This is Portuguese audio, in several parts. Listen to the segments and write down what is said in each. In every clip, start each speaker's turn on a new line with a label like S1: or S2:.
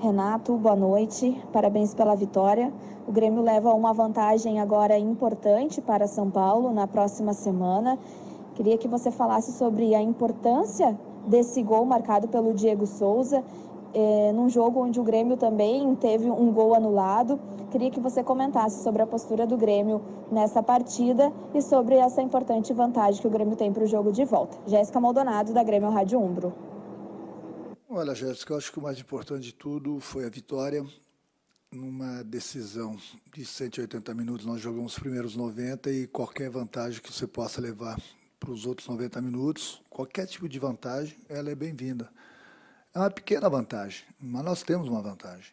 S1: Renato, boa noite, parabéns pela vitória. O Grêmio leva uma vantagem agora importante para São Paulo na próxima semana. Queria que você falasse sobre a importância desse gol marcado pelo Diego Souza, num jogo onde o Grêmio também teve um gol anulado. Queria que você comentasse sobre a postura do Grêmio nessa partida e sobre essa importante vantagem que o Grêmio tem para o jogo de volta. Jéssica Maldonado, da Grêmio Rádio Umbro.
S2: Olha, Jéssica, eu acho que o mais importante de tudo foi a vitória. Numa decisão de 180 minutos, nós jogamos os primeiros 90 e qualquer vantagem que você possa levar para os outros 90 minutos, qualquer tipo de vantagem, ela é bem-vinda. É uma pequena vantagem, mas nós temos uma vantagem.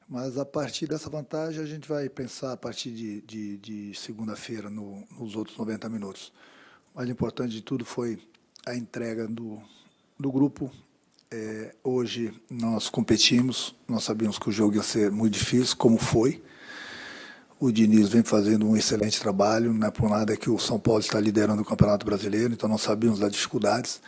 S2: Mas a partir dessa vantagem, a gente vai pensar a partir de segunda-feira nos outros 90 minutos. O mais importante de tudo foi a entrega do grupo. Hoje nós competimos, nós sabíamos que o jogo ia ser muito difícil, como foi. O Diniz vem fazendo um excelente trabalho, não é por nada que o São Paulo está liderando o Campeonato Brasileiro, então nós sabíamos das dificuldades.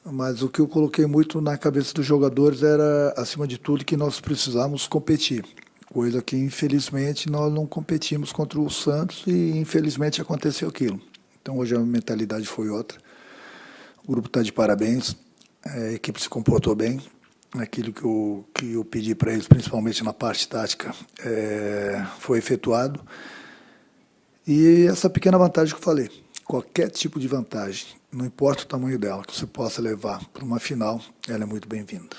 S2: Mas o que eu coloquei muito na cabeça dos jogadores era, acima de tudo, que nós precisávamos competir. Coisa que, infelizmente, nós não competimos contra o Santos e, infelizmente, aconteceu aquilo. Então, hoje a mentalidade foi outra. O grupo está de parabéns. A equipe se comportou bem, aquilo que eu pedi para eles, principalmente na parte tática, foi efetuado. E essa pequena vantagem que eu falei, qualquer tipo de vantagem, não importa o tamanho dela, que você possa levar para uma final, ela é muito bem-vinda.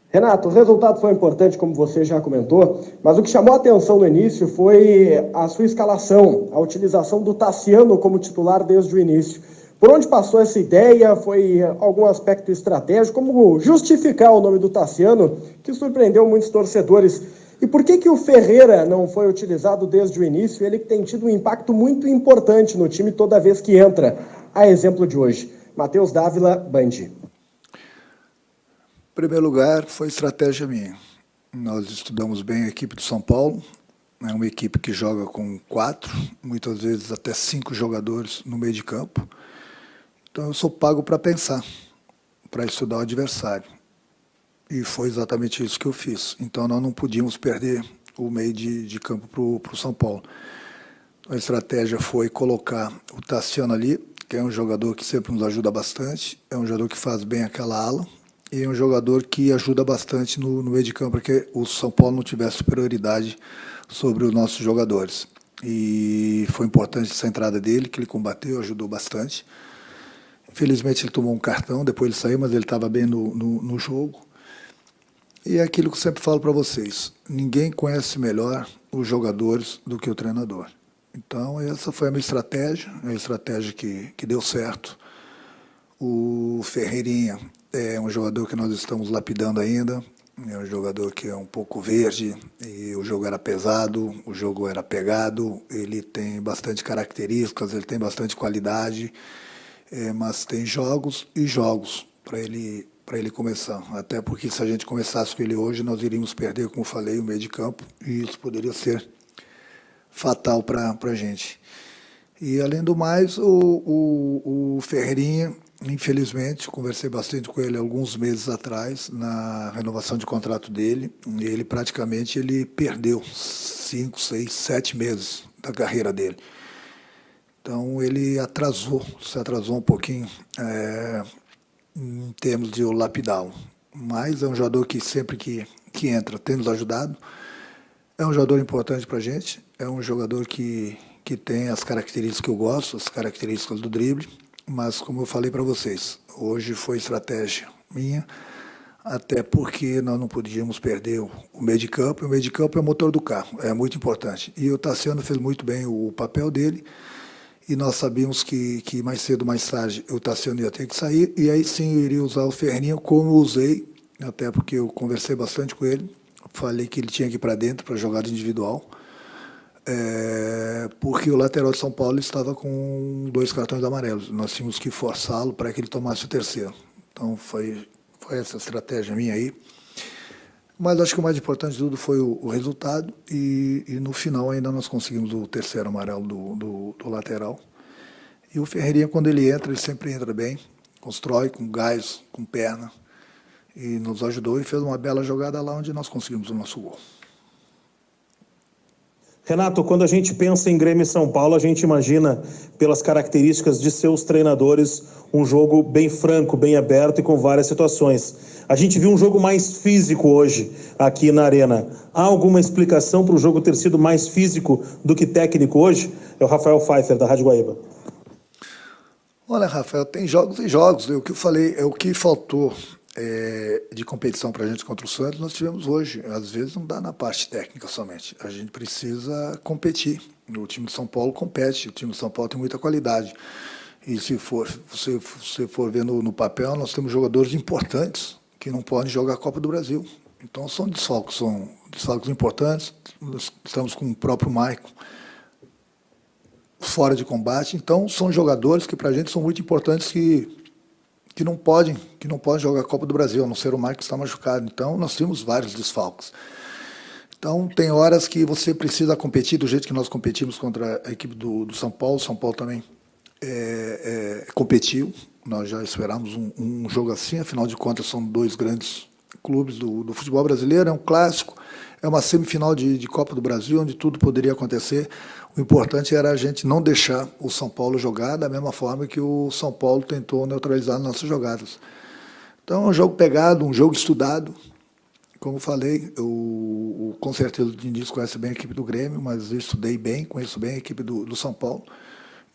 S3: Renato, o resultado foi importante, como você já comentou, mas o que chamou a atenção no início foi a sua escalação, a utilização do Tassiano como titular desde o início. Por onde passou essa ideia? Foi algum aspecto estratégico? Como justificar o nome do Tassiano, que surpreendeu muitos torcedores? E por que o Ferreira não foi utilizado desde o início? Ele que tem tido um impacto muito importante no time toda vez que entra. A exemplo de hoje. Matheus Dávila, Band.
S2: Em primeiro lugar, foi estratégia minha. Nós estudamos bem a equipe do São Paulo. É uma equipe que joga com 4, muitas vezes até 5 jogadores no meio de campo. Então eu sou pago para pensar, para estudar o adversário. E foi exatamente isso que eu fiz. Então nós não podíamos perder o meio de campo para o São Paulo. A estratégia foi colocar o Tassiano ali, que é um jogador que sempre nos ajuda bastante, é um jogador que faz bem aquela ala, e é um jogador que ajuda bastante no meio de campo, para que o São Paulo não tivesse superioridade sobre os nossos jogadores. E foi importante essa entrada dele, que ele combateu, ajudou bastante. Infelizmente ele tomou um cartão, depois ele saiu, mas ele estava bem no jogo. E é aquilo que eu sempre falo para vocês, ninguém conhece melhor os jogadores do que o treinador. Então essa foi a minha estratégia, a estratégia que deu certo. O Ferreirinha é um jogador que nós estamos lapidando ainda, é um jogador que é um pouco verde, e o jogo era pesado, o jogo era pegado, ele tem bastante características, ele tem bastante qualidade, mas tem jogos e jogos para ele começar. Até porque se a gente começasse com ele hoje, nós iríamos perder, como falei, o meio de campo, e isso poderia ser fatal para a gente. E, além do mais, o Ferreirinha, infelizmente, conversei bastante com ele alguns meses atrás, na renovação de contrato dele, e ele praticamente perdeu 5, 6, 7 meses da carreira dele. Então ele se atrasou um pouquinho em termos de lapidá-lo. Mas é um jogador que sempre que entra tem nos ajudado. É um jogador importante para a gente. É um jogador que tem as características que eu gosto, as características do drible. Mas, como eu falei para vocês, hoje foi estratégia minha, até porque nós não podíamos perder o meio de campo. O meio de campo é o motor do carro, é muito importante. E o Tassiano fez muito bem o papel dele. E nós sabíamos que mais cedo ou mais tarde o Tassiano ia ter que sair, e aí sim eu iria usar o Ferreirinha como eu usei, até porque eu conversei bastante com ele, falei que ele tinha que ir para dentro para jogada individual, porque o lateral de São Paulo estava com 2 cartões amarelos, nós tínhamos que forçá-lo para que ele tomasse o terceiro. Então foi essa estratégia minha aí. Mas acho que o mais importante de tudo foi o resultado, e no final ainda nós conseguimos o terceiro amarelo do lateral. E o Ferreirinha, quando ele sempre entra bem, constrói com gás, com perna. e nos ajudou e fez uma bela jogada lá onde nós conseguimos o nosso gol.
S4: Renato, quando a gente pensa em Grêmio e São Paulo, a gente imagina, pelas características de seus treinadores, um jogo bem franco, bem aberto e com várias situações. A gente viu um jogo mais físico hoje aqui na Arena. Há alguma explicação para o jogo ter sido mais físico do que técnico hoje? É o Rafael Pfeiffer, da Rádio Guaíba.
S2: Olha, Rafael, tem jogos e jogos. O que eu falei, o que faltou de competição para a gente contra o Santos, nós tivemos hoje. Às vezes não dá na parte técnica somente. A gente precisa competir. O time de São Paulo compete. O time de São Paulo tem muita qualidade. E se você for ver no papel, nós temos jogadores importantes que não podem jogar a Copa do Brasil. Então são desfalques importantes. Nós estamos com o próprio Maicon fora de combate. Então são jogadores que para a gente são muito importantes que não podem jogar a Copa do Brasil, a não ser o Maicon que está machucado. Então nós temos vários desfalques. Então tem horas que você precisa competir do jeito que nós competimos contra a equipe do São Paulo. O São Paulo também competiu. Nós já esperamos um jogo assim, afinal de contas são dois grandes clubes do futebol brasileiro, é um clássico, é uma semifinal de Copa do Brasil, onde tudo poderia acontecer. O importante era a gente não deixar o São Paulo jogar da mesma forma que o São Paulo tentou neutralizar nossas jogadas. Então é um jogo pegado, um jogo estudado. Como eu falei, com certeza o Diniz conhece bem a equipe do Grêmio, mas eu estudei bem, conheço bem a equipe do São Paulo.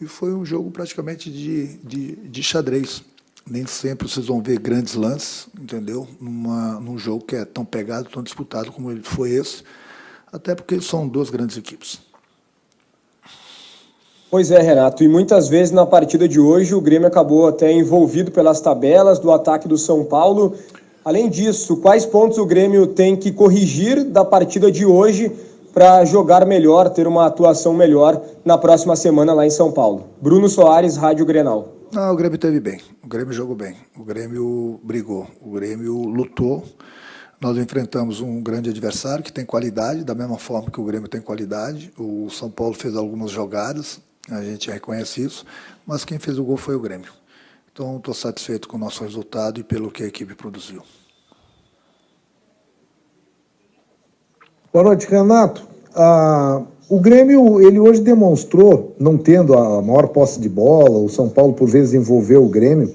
S2: E foi um jogo praticamente de xadrez. Nem sempre vocês vão ver grandes lances, entendeu? Num jogo que é tão pegado, tão disputado como ele foi esse, até porque são duas grandes equipes.
S3: Pois é, Renato, e muitas vezes na partida de hoje o Grêmio acabou até envolvido pelas tabelas do ataque do São Paulo. Além disso, quais pontos o Grêmio tem que corrigir da partida de hoje para jogar melhor, ter uma atuação melhor na próxima semana lá em São Paulo? Bruno Soares, Rádio Grenal.
S2: Não, o Grêmio teve bem, o Grêmio jogou bem, o Grêmio brigou, o Grêmio lutou. Nós enfrentamos um grande adversário que tem qualidade, da mesma forma que o Grêmio tem qualidade. O São Paulo fez algumas jogadas, a gente reconhece isso, mas quem fez o gol foi o Grêmio. Então estou satisfeito com o nosso resultado e pelo que a equipe produziu.
S5: Boa noite, Renato. O Grêmio, ele hoje demonstrou, não tendo a maior posse de bola, o São Paulo por vezes envolveu o Grêmio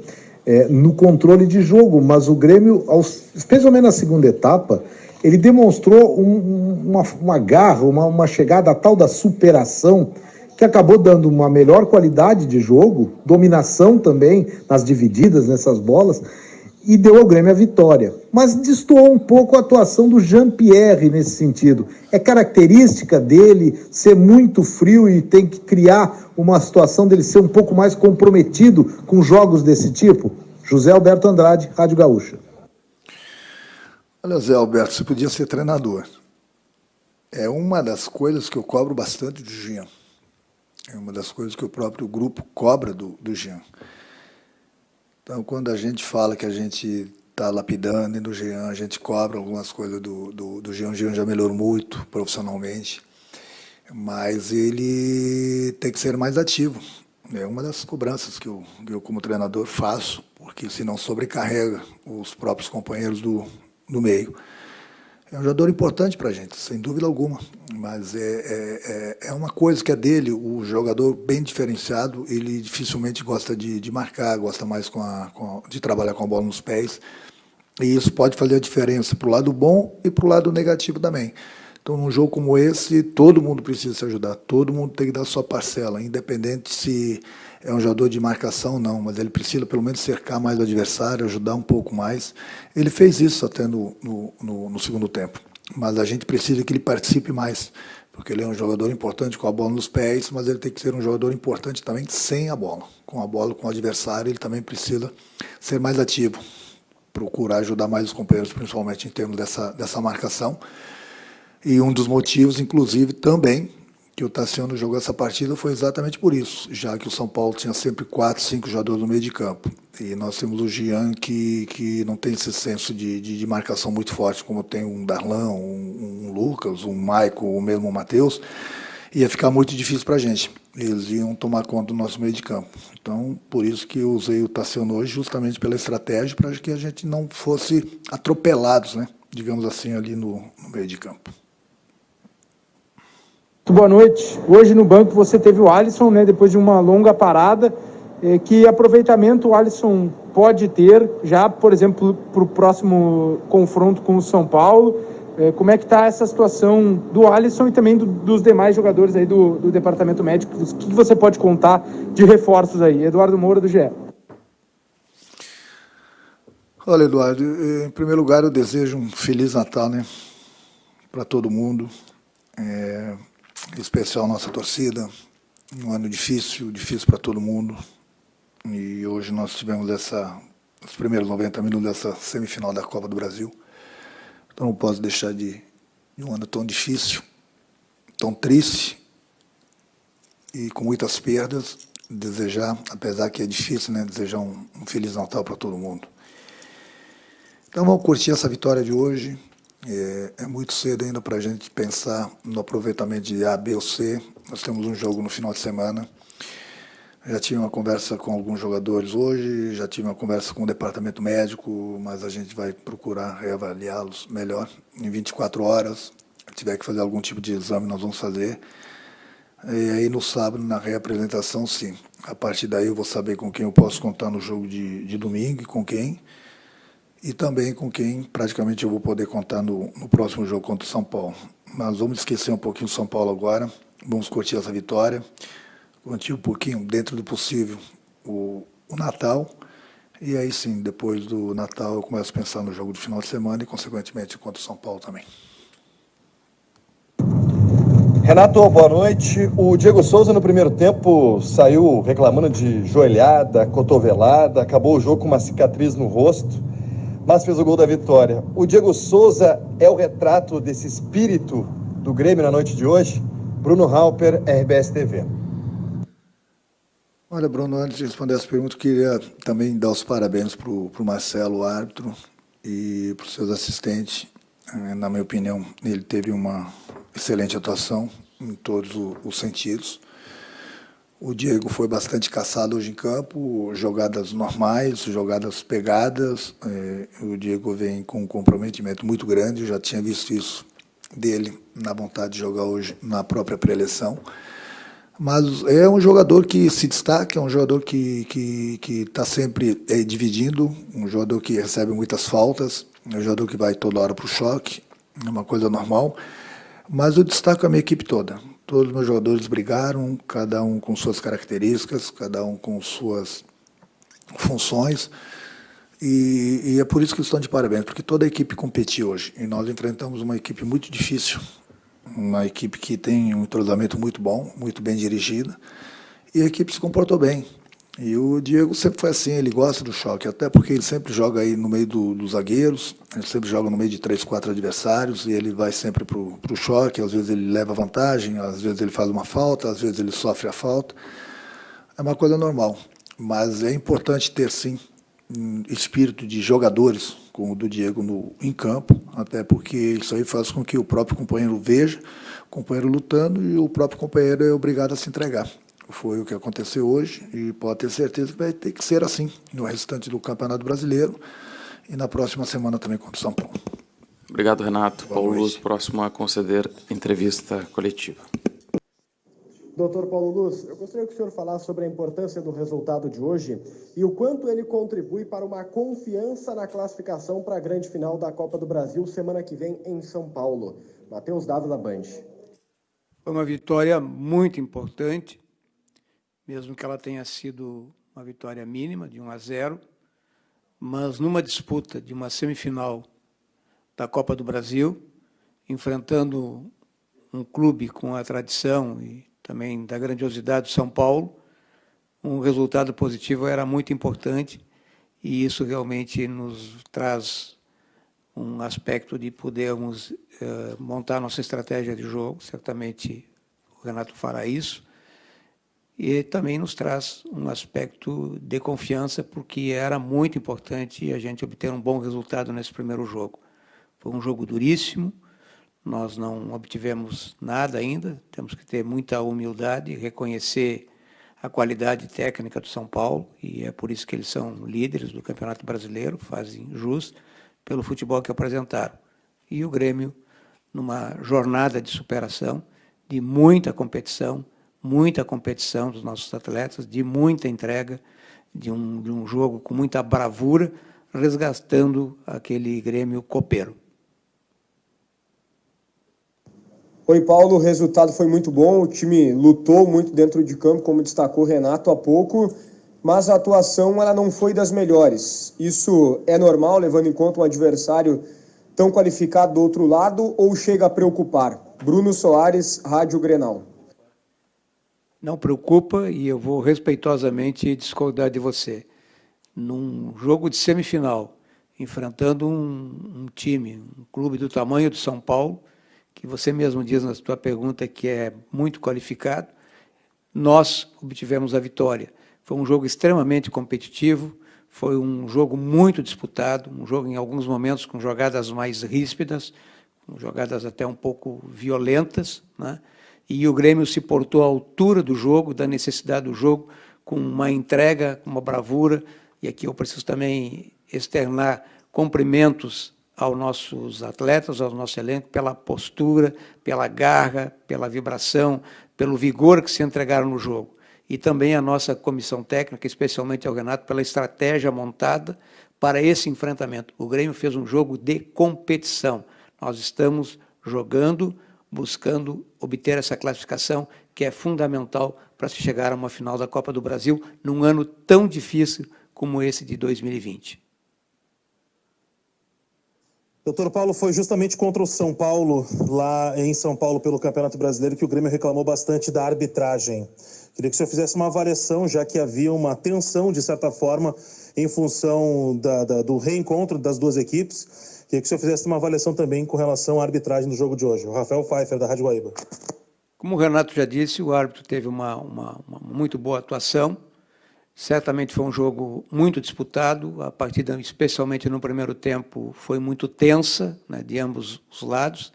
S5: no controle de jogo, mas o Grêmio, especialmente na segunda etapa, ele demonstrou uma garra, uma chegada a tal da superação, que acabou dando uma melhor qualidade de jogo, dominação também nas divididas, nessas bolas, e deu ao Grêmio a vitória. Mas destoou um pouco a atuação do Jean-Pierre nesse sentido. É característica dele ser muito frio e tem que criar uma situação dele ser um pouco mais comprometido com jogos desse tipo? José Alberto Andrade, Rádio Gaúcha.
S2: Olha, Zé Alberto, você podia ser treinador. É uma das coisas que eu cobro bastante do Jean. É uma das coisas que o próprio grupo cobra do Jean. Então, quando a gente fala que a gente está lapidando e do Jean, a gente cobra algumas coisas do Jean. O Jean já melhorou muito profissionalmente, mas ele tem que ser mais ativo. É uma das cobranças que eu como treinador, faço, porque senão sobrecarrega os próprios companheiros do meio. É um jogador importante para a gente, sem dúvida alguma, mas é uma coisa que é dele. O jogador bem diferenciado, ele dificilmente gosta de marcar, gosta mais de trabalhar com a bola nos pés, e isso pode fazer a diferença para o lado bom e para o lado negativo também. Então, num jogo como esse, todo mundo precisa se ajudar, todo mundo tem que dar a sua parcela, independente se é um jogador de marcação ou não, mas ele precisa pelo menos cercar mais o adversário, ajudar um pouco mais. Ele fez isso até no segundo tempo, mas a gente precisa que ele participe mais, porque ele é um jogador importante com a bola nos pés, mas ele tem que ser um jogador importante também sem a bola. Com a bola, com o adversário, ele também precisa ser mais ativo, procurar ajudar mais os companheiros, principalmente em termos dessa marcação. E um dos motivos, inclusive, também, que o Tassiano jogou essa partida foi exatamente por isso, já que o São Paulo tinha sempre 4, 5 jogadores no meio de campo. E nós temos o Jean, que não tem esse senso de marcação muito forte, como tem um Darlan, um Lucas, um Maicon, ou mesmo o Matheus. ia ficar muito difícil para a gente. Eles iam tomar conta do nosso meio de campo. Então, por isso que eu usei o Tassiano hoje, justamente pela estratégia, para que a gente não fosse atropelados, né, digamos assim, ali no meio de campo.
S6: Muito boa noite. Hoje no banco você teve o Alisson, né, depois de uma longa parada. Que aproveitamento o Alisson pode ter já, por exemplo, para o próximo confronto com o São Paulo? Como é que está essa situação do Alisson e também dos demais jogadores aí do departamento médico? O que você pode contar de reforços aí? Eduardo Moura, do GE.
S2: Olha, Eduardo, em primeiro lugar eu desejo um Feliz Natal, né, para todo mundo, em especial a nossa torcida. Um ano difícil para todo mundo. E hoje nós tivemos os primeiros 90 minutos dessa semifinal da Copa do Brasil. Então não posso deixar de um ano tão difícil, tão triste e com muitas perdas, desejar, apesar que é difícil, né, desejar um Feliz Natal para todo mundo. Então vamos curtir essa vitória de hoje. É muito cedo ainda para a gente pensar no aproveitamento de A, B ou C. Nós temos um jogo no final de semana. Já tive uma conversa com alguns jogadores hoje, já tive uma conversa com o departamento médico, mas a gente vai procurar reavaliá-los melhor em 24 horas. Se tiver que fazer algum tipo de exame, nós vamos fazer. E aí no sábado, na reapresentação, sim. A partir daí eu vou saber com quem eu posso contar no jogo de domingo e com quem. E também com quem praticamente eu vou poder contar no próximo jogo contra o São Paulo. Mas vamos esquecer um pouquinho o São Paulo agora, vamos curtir essa vitória. Curtir um pouquinho, dentro do possível, o Natal. E aí sim, depois do Natal, eu começo a pensar no jogo do final de semana e, consequentemente, contra o São Paulo também.
S7: Renato, boa noite. O Diego Souza, no primeiro tempo, saiu reclamando de joelhada, cotovelada, acabou o jogo com uma cicatriz no rosto, mas fez o gol da vitória. O Diego Souza é o retrato desse espírito do Grêmio na noite de hoje? Bruno Halper, RBS TV.
S2: Olha, Bruno, antes de responder essa pergunta, eu queria também dar os parabéns para o Marcelo, o árbitro, e para os seus assistentes. Na minha opinião, ele teve uma excelente atuação em todos os sentidos. O Diego foi bastante caçado hoje em campo, jogadas normais, jogadas pegadas. O Diego vem com um comprometimento muito grande, eu já tinha visto isso dele na vontade de jogar hoje na própria pré-eleição. Mas é um jogador que se destaca, é um jogador que está sempre dividindo, um jogador que recebe muitas faltas, é um jogador que vai toda hora para o choque, é uma coisa normal. Mas eu destaco a minha equipe toda. Todos os meus jogadores brigaram, cada um com suas características, cada um com suas funções. E é por isso que estão de parabéns, porque toda a equipe competiu hoje. E nós enfrentamos uma equipe muito difícil, uma equipe que tem um entrosamento muito bom, muito bem dirigida, e a equipe se comportou bem. E o Diego sempre foi assim, ele gosta do choque, até porque ele sempre joga aí no meio dos zagueiros, ele sempre joga no meio de 3, 4 adversários, e ele vai sempre para o choque, às vezes ele leva vantagem, às vezes ele faz uma falta, às vezes ele sofre a falta. É uma coisa normal, mas é importante ter, sim, um espírito de jogadores, como o do Diego em campo, até porque isso aí faz com que o próprio companheiro veja o companheiro lutando e o próprio companheiro é obrigado a se entregar. Foi o que aconteceu hoje e pode ter certeza que vai ter que ser assim no restante do Campeonato Brasileiro e na próxima semana também contra o São Paulo.
S8: Obrigado, Renato. Paulo Luz, próximo a conceder entrevista coletiva.
S3: Doutor Paulo Luz, eu gostaria que o senhor falasse sobre a importância do resultado de hoje e o quanto ele contribui para uma confiança na classificação para a grande final da Copa do Brasil semana que vem em São Paulo. Matheus Dávila, Band.
S9: Foi uma vitória muito importante, mesmo que ela tenha sido uma vitória mínima, de 1-0, mas numa disputa de uma semifinal da Copa do Brasil, enfrentando um clube com a tradição e também da grandiosidade de São Paulo, um resultado positivo era muito importante e isso realmente nos traz um aspecto de podermos montar nossa estratégia de jogo, certamente o Renato fará isso, e também nos traz um aspecto de confiança, porque era muito importante a gente obter um bom resultado nesse primeiro jogo. Foi um jogo duríssimo, nós não obtivemos nada ainda, temos que ter muita humildade, reconhecer a qualidade técnica do São Paulo, e é por isso que eles são líderes do Campeonato Brasileiro, fazem jus pelo futebol que apresentaram. E o Grêmio, numa jornada de superação, de muita competição dos nossos atletas, de muita entrega, de um jogo com muita bravura, resgatando aquele Grêmio copeiro.
S3: Oi, Paulo, o resultado foi muito bom, o time lutou muito dentro de campo, como destacou o Renato há pouco, mas a atuação ela não foi das melhores. Isso é normal, levando em conta um adversário tão qualificado do outro lado, ou chega a preocupar? Bruno Soares, Rádio Grenal.
S9: Não preocupa, e eu vou respeitosamente discordar de você. Num jogo de semifinal, enfrentando um time, um clube do tamanho do São Paulo, que você mesmo diz na sua pergunta que é muito qualificado, nós obtivemos a vitória. Foi um jogo extremamente competitivo, foi um jogo muito disputado, um jogo em alguns momentos com jogadas mais ríspidas, com jogadas até um pouco violentas, né? E o Grêmio se portou à altura do jogo, da necessidade do jogo, com uma entrega, com uma bravura, e aqui eu preciso também externar cumprimentos aos nossos atletas, ao nosso elenco, pela postura, pela garra, pela vibração, pelo vigor que se entregaram no jogo. E também a nossa comissão técnica, especialmente ao Renato, pela estratégia montada para esse enfrentamento. O Grêmio fez um jogo de competição. Nós estamos jogando, buscando obter essa classificação, que é fundamental para se chegar a uma final da Copa do Brasil, num ano tão difícil como esse de 2020.
S4: Doutor Paulo, foi justamente contra o São Paulo, lá em São Paulo, pelo Campeonato Brasileiro, que o Grêmio reclamou bastante da arbitragem. Queria que o senhor fizesse uma avaliação, já que havia uma tensão, de certa forma, em função do reencontro das duas equipes. Queria que o senhor fizesse uma avaliação também com relação à arbitragem do jogo de hoje. O Rafael Pfeiffer, da Rádio Guaíba.
S9: Como o Renato já disse, o árbitro teve uma muito boa atuação. Certamente foi um jogo muito disputado, a partida, especialmente no primeiro tempo, foi muito tensa, né, de ambos os lados.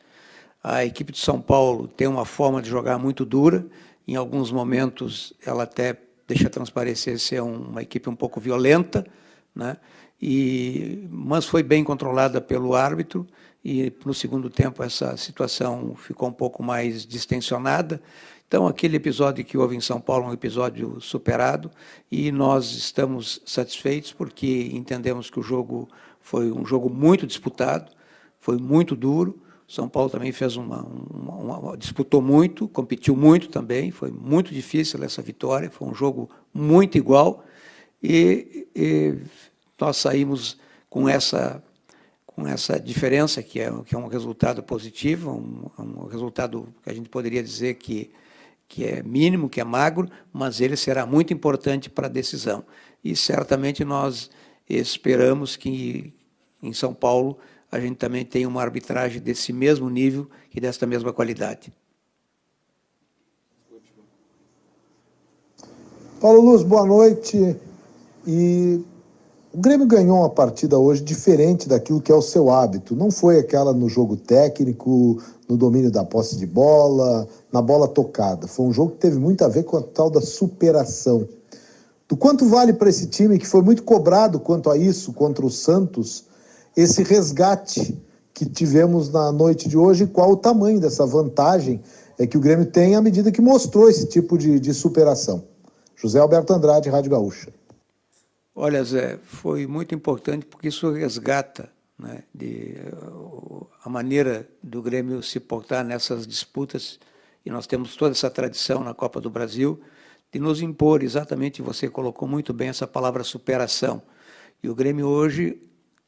S9: A equipe de São Paulo tem uma forma de jogar muito dura, em alguns momentos ela até deixa transparecer ser uma equipe um pouco violenta, né, mas foi bem controlada pelo árbitro, e no segundo tempo essa situação ficou um pouco mais distensionada. Então, aquele episódio que houve em São Paulo é um episódio superado, e nós estamos satisfeitos porque entendemos que o jogo foi um jogo muito disputado, foi muito duro. São Paulo também fez disputou muito, competiu muito também, foi muito difícil essa vitória, foi um jogo muito igual, e nós saímos com essa diferença, que é um resultado positivo, um resultado que a gente poderia dizer que é mínimo, que é magro, mas ele será muito importante para a decisão. E certamente nós esperamos que em São Paulo a gente também tenha uma arbitragem desse mesmo nível e desta mesma qualidade.
S5: Paulo Luz, boa noite. E o Grêmio ganhou uma partida hoje diferente daquilo que é o seu hábito. Não foi aquela no jogo técnico, no domínio da posse de bola, na bola tocada. Foi um jogo que teve muito a ver com a tal da superação. Do quanto vale para esse time, que foi muito cobrado quanto a isso, contra o Santos, esse resgate que tivemos na noite de hoje, e qual o tamanho dessa vantagem que o Grêmio tem à medida que mostrou esse tipo de superação. José Alberto Andrade, Rádio Gaúcha.
S9: Olha, Zé, foi muito importante porque isso resgata, né, a maneira do Grêmio se portar nessas disputas, e nós temos toda essa tradição na Copa do Brasil, de nos impor, exatamente, você colocou muito bem essa palavra superação. E o Grêmio hoje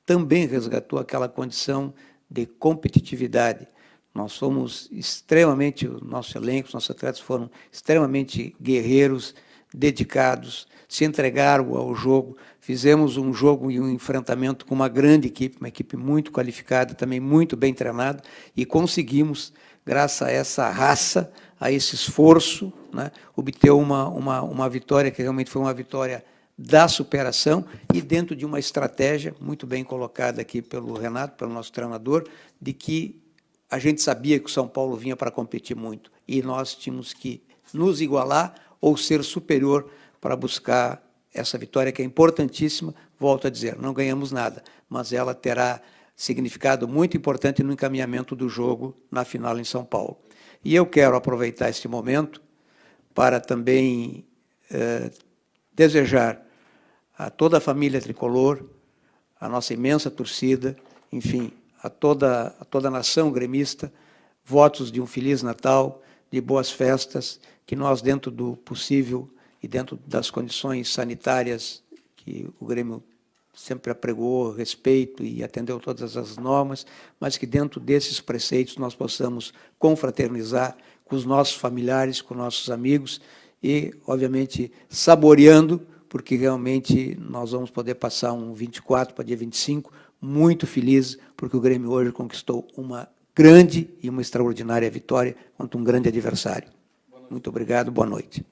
S9: também resgatou aquela condição de competitividade. Nós fomos extremamente, o nosso elenco, os nossos atletas foram extremamente guerreiros, dedicados, se entregaram ao jogo, fizemos um jogo e um enfrentamento com uma grande equipe, uma equipe muito qualificada, também muito bem treinada, e conseguimos, graças a essa raça, a esse esforço, né, obter uma vitória que realmente foi uma vitória da superação, e dentro de uma estratégia muito bem colocada aqui pelo Renato, pelo nosso treinador, de que a gente sabia que o São Paulo vinha para competir muito e nós tínhamos que nos igualar ou ser superior para buscar essa vitória que é importantíssima. Volto a dizer, não ganhamos nada, mas ela terá significado muito importante no encaminhamento do jogo na final em São Paulo. E eu quero aproveitar este momento para também desejar a toda a família tricolor, a nossa imensa torcida, enfim, a toda a nação gremista, votos de um Feliz Natal, de boas festas, que nós, dentro do possível e dentro das condições sanitárias que o Grêmio sempre apregou respeito e atendeu todas as normas, mas que dentro desses preceitos nós possamos confraternizar com os nossos familiares, com nossos amigos e, obviamente, saboreando, porque realmente nós vamos poder passar um 24 para dia 25 muito feliz, porque o Grêmio hoje conquistou uma grande e uma extraordinária vitória contra um grande adversário. Muito obrigado, boa noite.